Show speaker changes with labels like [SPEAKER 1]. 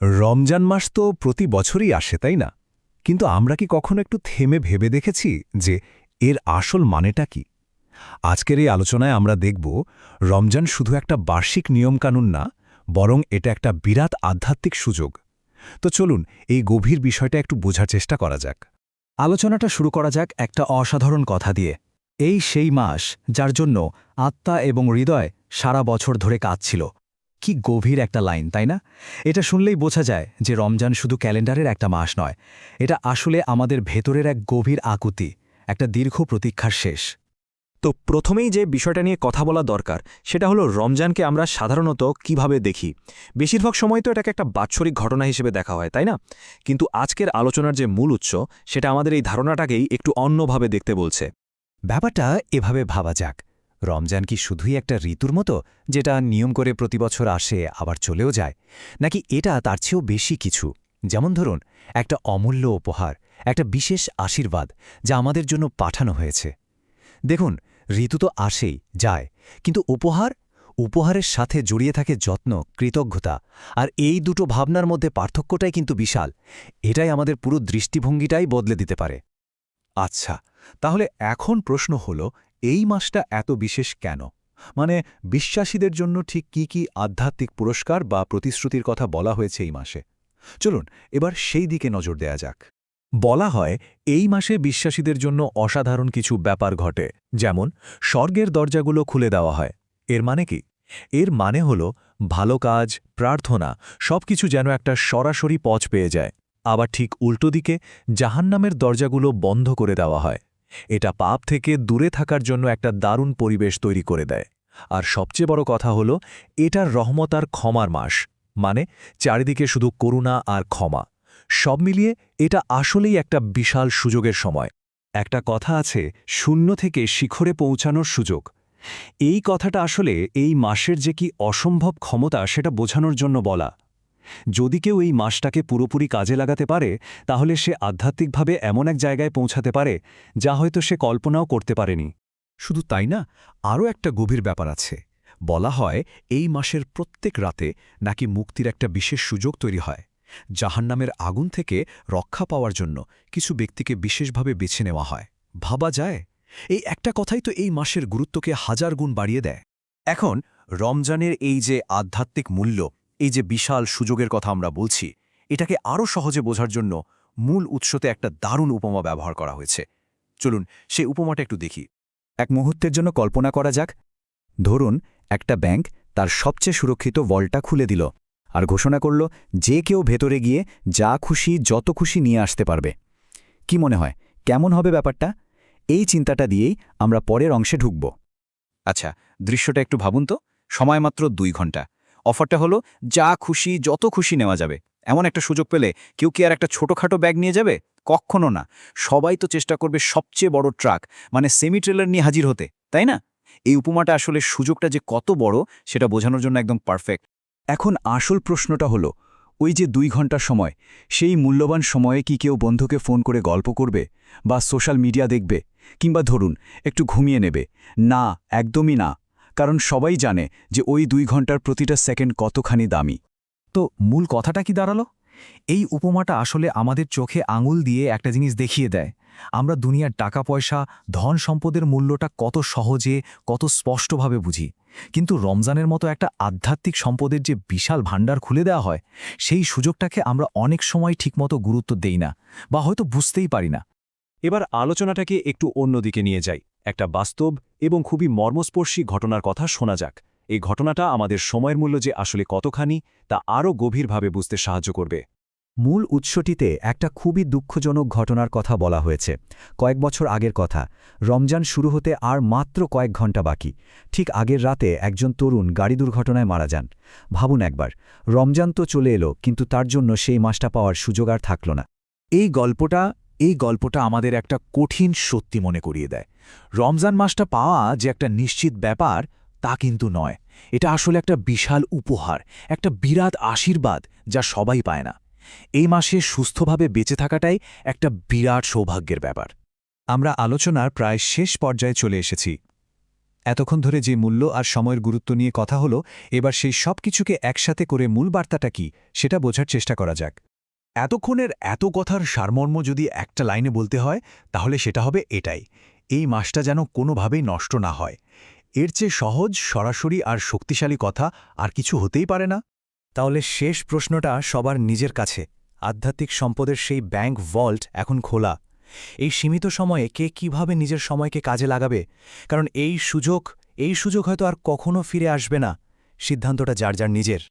[SPEAKER 1] রমজান মাস তো প্রতি বছরই আসে, তাই না? কিন্তু আমরা কি কখনো একটু থেমে ভেবে দেখেছি যে এর আসল মানেটা কি? আজকের এই আলোচনায় আমরা দেখব রমজান শুধু একটা বার্ষিক নিয়মকানুন না, বরং এটা একটা বিরাট আধ্যাত্মিক সুযোগ। তো চলুন এই গভীর বিষয়টা একটু বোঝার চেষ্টা করা যাক।
[SPEAKER 2] আলোচনাটা শুরু করা যাক একটা অসাধারণ কথা দিয়ে। এই সেই মাস যার জন্য আত্মা এবং হৃদয় সারা বছর ধরে কাঁদছিল। কি গভীর একটা লাইন, তাই না? এটা শুনলেই বোঝা যায় যে রমজান শুধু ক্যালেন্ডারের একটা মাস নয়, এটা আসলে আমাদের ভেতরের এক গভীর আকুতি, একটা দীর্ঘ প্রতীক্ষার শেষ।
[SPEAKER 3] তো প্রথমেই যে বিষয়টা নিয়ে কথা বলা দরকার সেটা হলো রমজানকে আমরা সাধারণত কিভাবে দেখি। বেশিরভাগ সময় তো এটাকে একটা বাৎসরিক ঘটনা হিসেবে দেখা হয়, তাই না? কিন্তু আজকের আলোচনার যে মূল উৎস সেটা আমাদের এই ধারণাটাকেই একটু অন্যভাবে দেখতে বলছে।
[SPEAKER 2] ব্যাপারটা এভাবে ভাবা যাক, রমজান কি শুধুই একটা ঋতুর মতো যেটা নিয়ম করে প্রতি বছর আসে আবার চলেও যায়, নাকি এটা তার চেয়েও বেশি কিছু? যেমন ধরুন, একটা অমূল্য উপহার, একটা বিশেষ আশীর্বাদ যা আমাদের জন্য পাঠানো হয়েছে। দেখুন, ঋতু তো আসেই যায়, কিন্তু উপহারের সাথে জড়িয়ে থাকে যত্ন, কৃতজ্ঞতা। আর এই দুটো ভাবনার মধ্যে পার্থক্যটাই কিন্তু বিশাল। এটাই আমাদের পুরো দৃষ্টিভঙ্গিটাই বদলে দিতে পারে।
[SPEAKER 1] আচ্ছা, তাহলে এখন প্রশ্ন হল, এই মাসটা এত বিশেষ কেন? মানে বিশ্বাসীদের জন্য ঠিক কি কি আধ্যাত্মিক পুরস্কার বা প্রতিশ্রুতির কথা বলা হয়েছে এই মাসে? চলুন এবার সেই দিকে নজর দেয়া যাক। বলা হয় এই মাসে বিশ্বাসীদের জন্য অসাধারণ কিছু ব্যাপার ঘটে, যেমন স্বর্গের দরজাগুলো খুলে দেওয়া হয়। এর মানে কি? এর মানে হল ভালো কাজ, প্রার্থনা সবকিছু যেন একটা সরাসরি পথ পেয়ে যায়। আবার ঠিক উল্টো দিকে জাহান্নামের দরজাগুলো বন্ধ করে দেওয়া হয়। এটা পাপ থেকে দূরে থাকার জন্য একটা দারুণ পরিবেশ তৈরি করে দেয়। আর সবচেয়ে বড় কথা হল এটার রহমত আর ক্ষমার মাস, মানে চারিদিকে শুধু করুণা আর ক্ষমা। সব মিলিয়ে এটা আসলেই একটা বিশাল সুযোগের সময়। একটা কথা আছে, শূন্য থেকে শিখরে পৌঁছানোর সুযোগ। এই কথাটা আসলে এই মাসের যে কি অসম্ভব ক্ষমতা সেটা বোঝানোর জন্য বলা। যদি কেউ এই মাসটাকে পুরোপুরি কাজে লাগাতে পারে, তাহলে সে আধ্যাত্মিকভাবে এমন এক জায়গায় পৌঁছাতে পারে যা হয়তো সে কল্পনাও করতে পারেনি। শুধু তাই না, আরও একটা গভীর ব্যাপার আছে। বলা হয় এই মাসের প্রত্যেক রাতে নাকি মুক্তির একটা বিশেষ সুযোগ তৈরি হয়। জাহান্নামের আগুন থেকে রক্ষা পাওয়ার জন্য কিছু ব্যক্তিকে বিশেষভাবে বেছে নেওয়া হয়। ভাবা যায়, এই একটা কথাই তো এই মাসের গুরুত্বকে হাজার গুণ বাড়িয়ে দেয়। এখন রমজানের এই যে আধ্যাত্মিক মূল্য, এই যে বিশাল সুযোগের কথা আমরা বলছি, এটাকে আরও সহজে বোঝার জন্য মূল উৎসতে একটা দারুণ উপমা ব্যবহার করা হয়েছে। চলুন সেই উপমাটা একটু দেখি।
[SPEAKER 2] এক মুহূর্তের জন্য কল্পনা করা যাক, ধরুন একটা ব্যাংক তার সবচেয়ে সুরক্ষিত ভল্টটা খুলে দিল আর ঘোষণা করল যে কেউ ভেতরে গিয়ে যা খুশি যত খুশি নিয়ে আসতে পারবে। কি মনে হয়, কেমন হবে ব্যাপারটা? এই চিন্তাটা দিয়েই আমরা পরের অংশে ঢুকব।
[SPEAKER 3] আচ্ছা, দৃশ্যটা একটু ভাবুন তো। সময় মাত্র 2 ঘন্টা। অফারটা হলো যা খুশি যত খুশি নেওয়া যাবে। এমন একটা সুযোগ পেলে কেউ কি আর একটা ছোটখাটো ব্যাগ নিয়ে যাবে? কখনো না। সবাই তো চেষ্টা করবে সবচেয়ে বড় ট্রাক, মানে সেমি ট্রেলার নিয়ে হাজির হতে, তাই না? এই উপমাটা আসলে সুযোগটা যে কত বড় সেটা বোঝানোর জন্য একদম পারফেক্ট।
[SPEAKER 2] এখন আসল প্রশ্নটা হলো, ওই যে 2 ঘন্টার সময়, সেই মূল্যবান সময়ে কি কেউ বন্ধুকে ফোন করে গল্প করবে, বা সোশ্যাল মিডিয়া দেখবে, কিংবা ধরুন একটু ঘুমিয়ে নেবে? না, একদমই না। কারণ সবাই জানে যে ওই 2 ঘন্টার প্রতিটা সেকেন্ড কতখানি দামি। তো মূল কথাটা কি দাঁড়ালো? এই উপমাটা আসলে আমাদের চোখে আঙুল দিয়ে একটা জিনিস দেখিয়ে দেয়। আমরা দুনিয়ার টাকা পয়সা, ধন সম্পদের মূল্যটা কত সহজে, কত স্পষ্টভাবে বুঝি, কিন্তু রমজানের মতো একটা আধ্যাত্মিক সম্পদের যে বিশাল ভাণ্ডার খুলে দেওয়া হয়, সেই সুযোগটাকে আমরা অনেক সময় ঠিকমতো গুরুত্ব দেই না, বা হয়তো বুঝতেই পারি না।
[SPEAKER 3] এবার আলোচনাটাকে একটু অন্যদিকে নিয়ে যাই। একটা বাস্তব এবং খুবই মর্মস্পর্শী ঘটনার কথা শোনা যাক। এই ঘটনাটা আমাদের সময়ের মূল্য যে আসলে কতখানি তা আরও গভীরভাবে বুঝতে সাহায্য করবে।
[SPEAKER 2] মূল উৎসটিতে একটা খুবই দুঃখজনক ঘটনার কথা বলা হয়েছে। কয়েক বছর আগের কথা, রমজান শুরু হতে আর মাত্র কয়েক ঘন্টা বাকি। ঠিক আগের রাতে একজন তরুণ গাড়ি দুর্ঘটনায় মারা যান। ভাবুন একবার, রমজান তো চলে এলো, কিন্তু তার জন্য সেই মাসটা পাওয়ার সুযোগ আর থাকল না।
[SPEAKER 1] এই গল্পটা আমাদের একটা কঠিন সত্যি মনে করিয়ে দেয়। রমজান মাসটা পাওয়া যে একটা নিশ্চিত ব্যাপার তা কিন্তু নয়। এটা আসলে একটা বিশাল উপহার, একটা বিরাট আশীর্বাদ যা সবাই পায় না। এই মাসে সুস্থভাবে বেঁচে থাকাটাই একটা বিরাট সৌভাগ্যের ব্যাপার। আমরা আলোচনার প্রায় শেষ পর্যায়ে চলে এসেছি। এতক্ষণ ধরে যে মূল্য আর সময়ের গুরুত্ব নিয়ে কথা হলো, এবার সেই সব কিছুকে একসাথে করে মূল বার্তাটা কি সেটা বোঝার চেষ্টা করা যাক। এতক্ষণের এত কথার সারমর্ম যদি একটা লাইনে বলতে হয়, তাহলে সেটা হবে এটাই: এই মাসটা যেন কোনোভাবেই নষ্ট না হয়। এর চেয়ে সহজ, সরাসরি আর শক্তিশালী কথা আর কিছু হতেই পারে না। তাহলে শেষ প্রশ্নটা সবার নিজের কাছে। আধ্যাত্মিক সম্পদের সেই ব্যাংক ভল্ট এখন খোলা। এই সীমিত সময়ে কে কিভাবে নিজের সময়কে কাজে লাগাবে, কারণ এই সুযোগ হয়তো আর কখনো ফিরে আসবে না। সিদ্ধান্তটা যার যার নিজের।